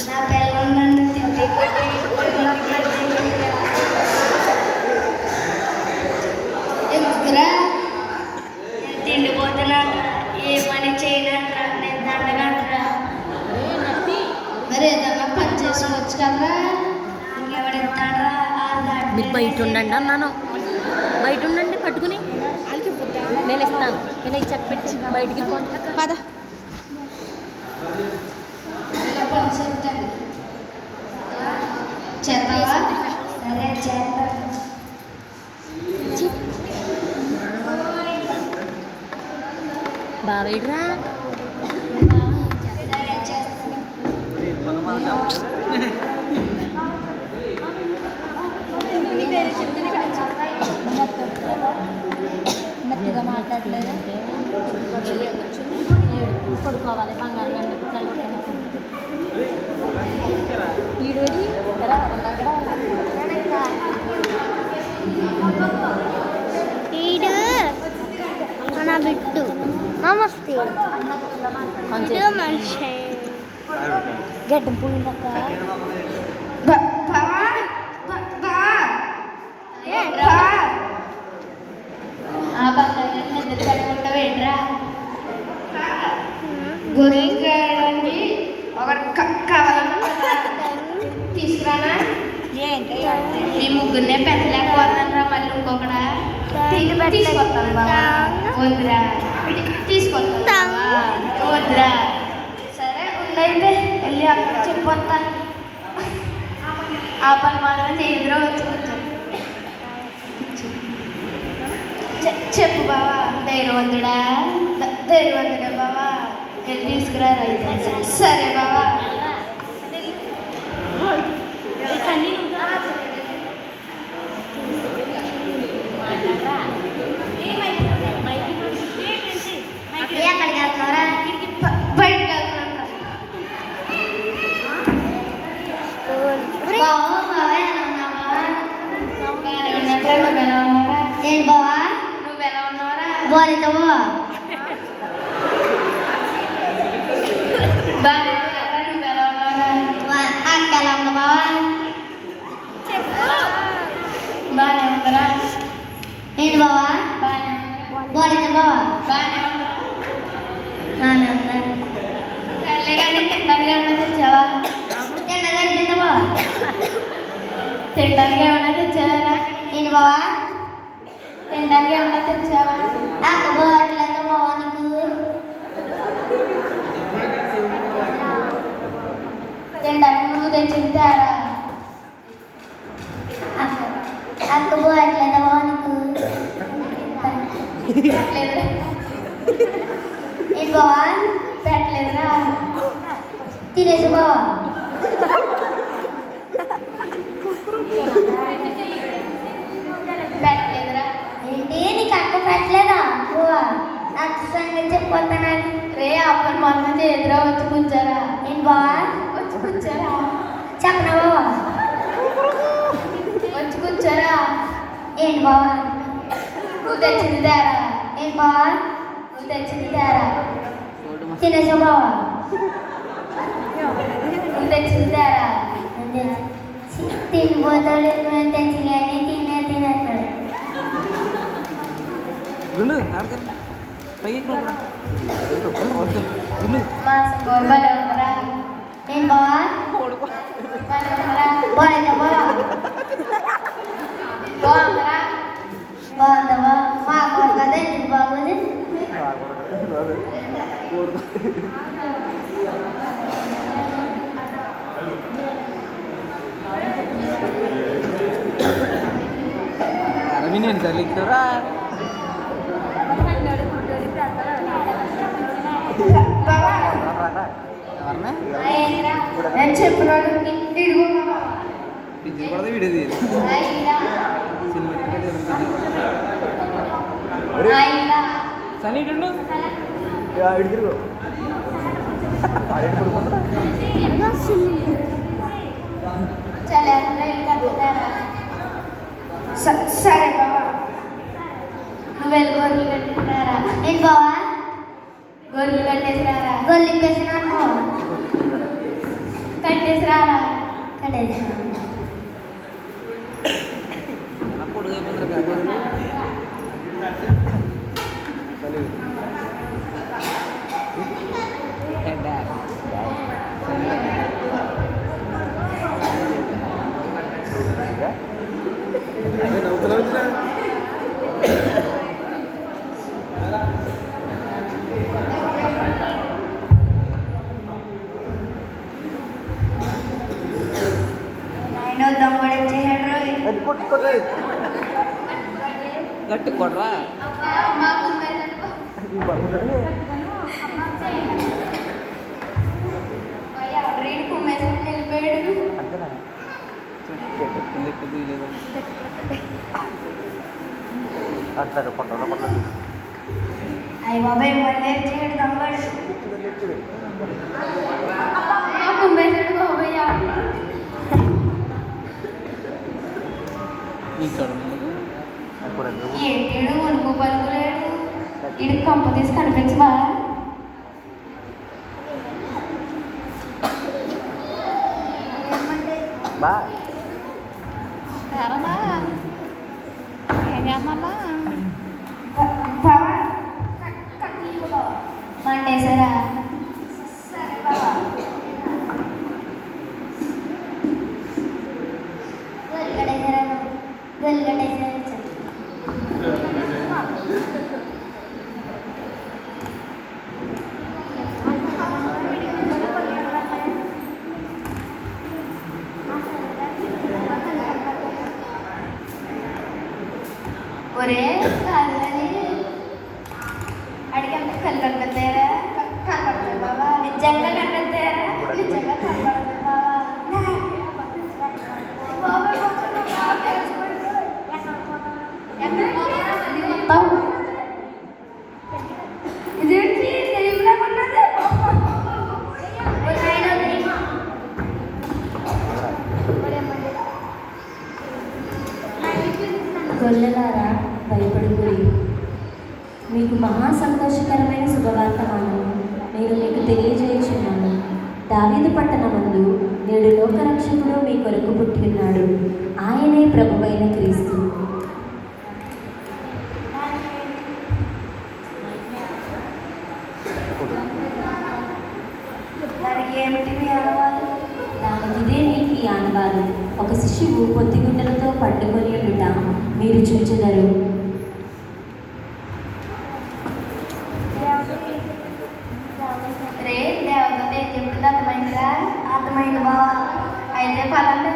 నా పిల్లలు నన్ను తిండి ఎందుకురా తిండిపోతున్నాను ఏ పని చేయనంటరా నేను దండగంటరా మరి ఏదన్నా పని చేసుకోవచ్చు కదరా ఇంకెవడిస్తాడరా మీరు బయట ఉండండి అన్నాను. బయట ఉండండి పట్టుకుని నేను ఇస్తాను. నేను ఇచ్చి పెట్టి బయటికి పద. చేస్తావా? సరే చేస్తా. బావేడ్రా మెత్తగా మాట్లాడలేదంటే పడుకోవాలి. బంగారు ఈడు మన బిట్టు నమస్తే మనిషి గడ్డం పోయిందక్క. గొర్రెండి ఒకటి తీసుకురానా? మీ ముగ్గురినే పెట్టలేకపోతున్నారా? మళ్ళీ ఇంకొకడా తీసుకొస్తాను బాబా. వద్దురా తీసుకొస్తాను వద్దురా. సరే ఉండైతే వెళ్ళి అక్కడ చెప్పొస్తా. ఆ పని మాత్రం చేయదురా. వచ్చి చెప్పు బావా. ధైర్యవంతుడా బావా. వెళ్ళి తీసుకురా. సరే బావా. ఎక్కడికి వెళ్తున్నారా? బయటకు వెళ్తున్నా. ఏంటి బావా నువ్వెలా ఉన్నావరా? బాగా నువ్వెలా ఉన్నావరా? అక్క ఎలా ఉన్నా బావా? బాగానే ఉందరా? ఏంటి బావా? బాగా బావా బాగానే ఉందా? సర్లే కానీ తినడానికి ఏమన్నా తెచ్చావా? తినడానికి బావా తినడానికి ఏమన్నా తెచ్చావా? ఏంటి బావా తినడానికి ఏమన్నా తెచ్చావా? అక్క బావట్లేదు బావా నీకు. తినడానికి నువ్వు తెచ్చింటారా? అక్క బావట్లేదు బావా నీకు. ఏంటి బావా పెట్టలేదురా? తినేసి బావా. పెట్టలేదురా? ఏంటి నీకు అక్క పెట్టలేదా? నాకు సంగతి చెప్పొస్తాను. రే అప్పని మొన్న చేదురా. వచ్చి కూర్చారా? ఏంటి బావా వచ్చి కూర్చారా? చెప్పనా బావా? వచ్చి కూర్చారా? ఏంటి బావా నువ్వు తెచ్చింది తేరా? ఏంటి బావా నువ్వు తెచ్చింది తేరా? తినేసా బావా? నువ్వు తెచ్చింది తేరా? తినిపోతాడు. తెచ్చింది అని తినేస్తాడు. ఏం బావా బాగుందమ్మా. మాకు కదా ఎందుకు బాగోదు? నేను చలిస్తారా? నేను చెప్పినాడు వీడియో సనీ సరే బావా నువ్వు వెళ్ళి గొర్రెలు కట్టేసినారా? ఏంటి బావా గొర్రెలు కట్టేసినారా? గొర్రెలు ఇప్పేసినాను. కట్టేసి రారా కట్టేసి గట్టి కొడరా అంటారు పట్టణ అయ్య బాబాయ్ మళ్ళీ చేయడు దొంగడు ఏంటి వణుకు పలుకులేడు ఇడు కంప తీసి కనిపించవా బా మండేసారా ఒరే కాదని అడిగంత కళ్ళు కనపడతారా కనపడతాయి బాబా నిజంగా కనపడతారా నిజంగా కనపడతాయి బాబా ఇదేంటి తెలియకుండా ఉన్నది గొల్లలారా భయపడుకుడి మీకు మహా సంతోషకరమైన శుభవార్తమానము నేను మీకు తెలియజేయుచున్నాను. దావీదు పట్టణమందు నేడు లోకరక్షకుడు మీ కొరకు పుట్టి ఉన్నాడు. ఆయనే ప్రభువైన క్రీస్తు. దానికిదే నీకు ఈ ఆనవాలు. ఒక శిశువు పొత్తిగుడ్డలతో పట్టుకొని ఉండుట మీరు చూచెదరు. రే దేవత ఏం చెప్తుంది అర్థమైందిరా అర్థమైంది బావా అయితే పదండి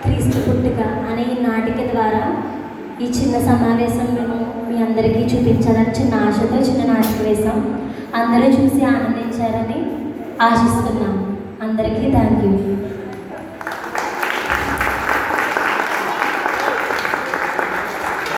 క్రీస్తు పుట్టుక అనే ఈ నాటిక ద్వారా ఈ చిన్న సమావేశం మేము మీ అందరికీ చూపించాలని చిన్న ఆశతో చిన్న నాటిక వేశాం. అందరూ చూసి ఆనందించారని ఆశిస్తున్నాం. అందరికీ థ్యాంక్ యూ.